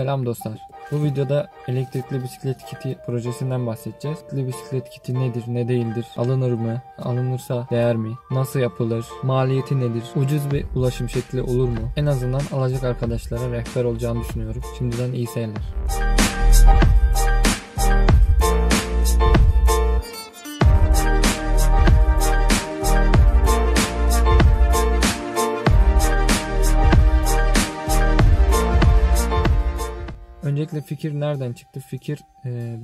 Selam dostlar. Bu videoda elektrikli bisiklet kiti projesinden bahsedeceğiz. Elektrikli bisiklet kiti nedir, ne değildir, alınır mı, alınırsa değer mi, nasıl yapılır, maliyeti nedir, ucuz bir ulaşım şekli olur mu? En azından alacak arkadaşlara rehber olacağını düşünüyorum. Şimdiden iyi seyirler. Öncelikle fikir nereden çıktı? Fikir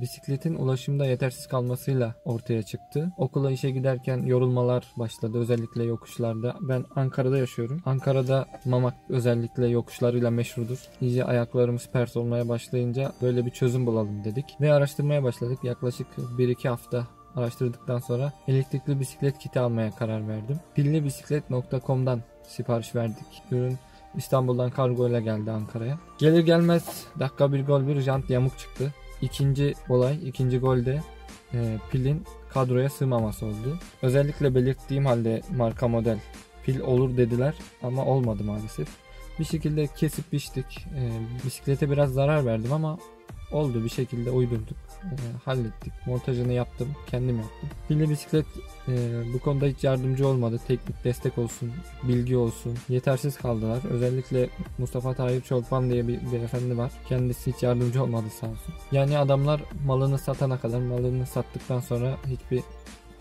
bisikletin ulaşımda yetersiz kalmasıyla ortaya çıktı. Okula işe giderken yorulmalar başladı, özellikle yokuşlarda. Ben Ankara'da yaşıyorum. Ankara'da Mamak özellikle yokuşlarıyla meşhurdur. İyice ayaklarımız pert olmaya başlayınca böyle bir çözüm bulalım dedik. Ve araştırmaya başladık. Yaklaşık 1-2 hafta araştırdıktan sonra elektrikli bisiklet kiti almaya karar verdim. Pillibisiklet.com'dan sipariş verdik. Ürün İstanbul'dan kargo ile geldi Ankara'ya. Gelir gelmez dakika bir gol bir jant yamuk çıktı. İkinci golde pilin kadroya sığmaması oldu. Özellikle belirttiğim halde marka model pil olur dediler ama olmadı maalesef. Bir şekilde kesip biçtik. Bisiklete biraz zarar verdim ama oldu, bir şekilde uydurduk. Hallettik. Montajını yaptım. Kendim yaptım. Pilli bisiklet bu konuda hiç yardımcı olmadı. Teknik destek olsun, bilgi olsun. Yetersiz kaldılar. Özellikle Mustafa Tahir Çolpan diye bir beyefendi var. Kendisi hiç yardımcı olmadı sağ olsun. Yani adamlar malını satana kadar, malını sattıktan sonra hiçbir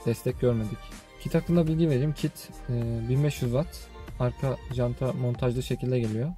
destek görmedik. Kit hakkında bilgi vereyim. Kit 1500 watt. Arka janta montajlı şekilde geliyor.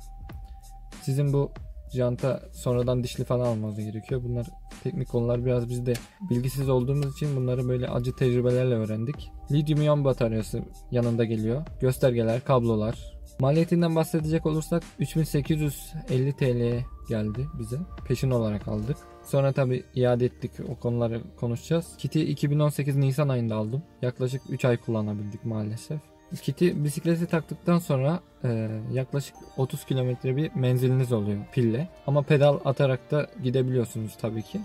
Sizin bu janta sonradan dişli falan almanız gerekiyor. Bunlar teknik konular, biraz biz de bilgisiz olduğumuz için bunları böyle acı tecrübelerle öğrendik. Lityum iyon bataryası yanında geliyor. Göstergeler, kablolar. Maliyetinden bahsedecek olursak 3850 TL'ye geldi bize. Peşin olarak aldık. Sonra tabi iade ettik, o konuları konuşacağız. Kiti 2018 Nisan ayında aldım. Yaklaşık 3 ay kullanabildik maalesef. Kiti bisikleti taktıktan sonra yaklaşık 30 kilometre bir menziliniz oluyor pille. Ama pedal atarak da gidebiliyorsunuz tabii ki.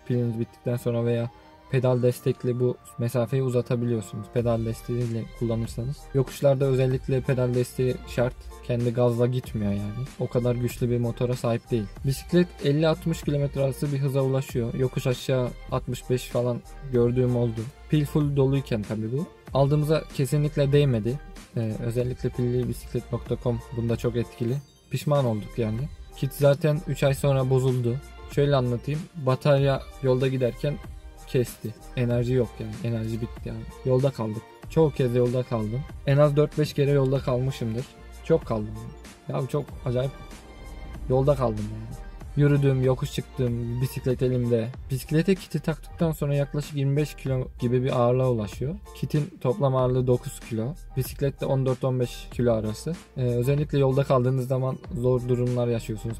Piliniz bittikten sonra veya pedal destekli bu mesafeyi uzatabiliyorsunuz. Pedal desteğiyle kullanırsanız. Yokuşlarda özellikle pedal desteği şart. Kendi gazla gitmiyor yani. O kadar güçlü bir motora sahip değil. Bisiklet 50-60 km arası bir hıza ulaşıyor. Yokuş aşağı 65 falan gördüğüm oldu. Pil full doluyken tabii bu. Aldığımıza kesinlikle değmedi. Özellikle pillibisiklet.com bunda çok etkili. Pişman olduk yani. Kit zaten 3 ay sonra bozuldu. Şöyle anlatayım. Batarya yolda giderken kesti. Enerji yok yani. Enerji bitti yani. Yolda kaldık. Çoğu kez yolda kaldım. En az 4-5 kere yolda kalmışımdır. Çok kaldım. Ya çok acayip yolda kaldım yani. Yürüdüm, yokuş çıktım, bisiklet elimde. Bisiklete kiti taktıktan sonra yaklaşık 25 kilo gibi bir ağırlığa ulaşıyor. Kitin toplam ağırlığı 9 kilo. Bisiklette 14-15 kilo arası. Özellikle yolda kaldığınız zaman zor durumlar yaşıyorsunuz.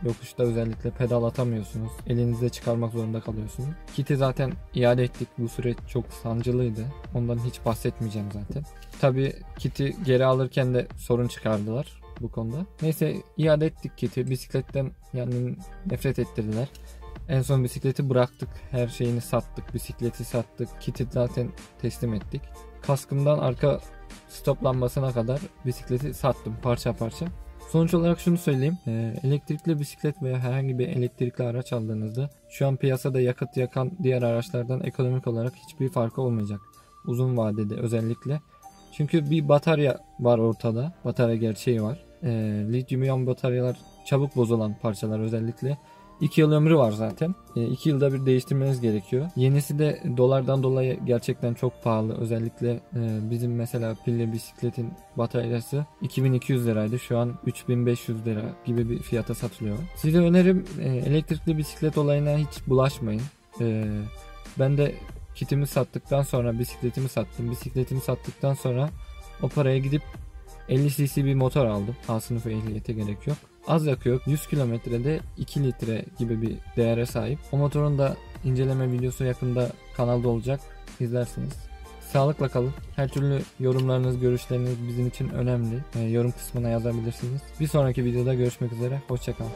Yokuşta özellikle pedal atamıyorsunuz. Elinizde çıkarmak zorunda kalıyorsunuz. Kiti zaten iade ettik. Bu süreç çok sancılıydı. Ondan hiç bahsetmeyeceğim zaten. Tabii kiti geri alırken de sorun çıkardılar bu konuda. Neyse iade ettik kiti. Bisikletten yani nefret ettirdiler. En son bisikleti bıraktık. Her şeyini sattık. Bisikleti sattık. Kiti zaten teslim ettik. Kaskımdan arka stop lambasına kadar bisikleti sattım parça parça. Sonuç olarak şunu söyleyeyim. Elektrikli bisiklet veya herhangi bir elektrikli araç aldığınızda şu an piyasada yakıt yakan diğer araçlardan ekonomik olarak hiçbir farkı olmayacak. Uzun vadede özellikle. Çünkü bir batarya var ortada. Batarya gerçeği var. Lityum iyon bataryalar çabuk bozulan parçalar özellikle. 2 yıl ömrü var zaten. 2 yılda bir değiştirmeniz gerekiyor. Yenisi de dolardan dolayı gerçekten çok pahalı. Özellikle bizim mesela pilli bisikletin bataryası 2200 liraydı. Şu an 3500 lira gibi bir fiyata satılıyor. Size önerim elektrikli bisiklet olayına hiç bulaşmayın. Ben de kitimi sattıktan sonra bisikletimi sattım. Bisikletimi sattıktan sonra o paraya gidip 50 cc bir motor aldım. A sınıfı ehliyete gerek yok. Az yakıyor. 100 kilometrede 2 litre gibi bir değere sahip. O motorun da inceleme videosu yakında kanalda olacak. İzlersiniz. Sağlıkla kalın. Her türlü yorumlarınız, görüşleriniz bizim için önemli. Yorum kısmına yazabilirsiniz. Bir sonraki videoda görüşmek üzere. Hoşça kalın.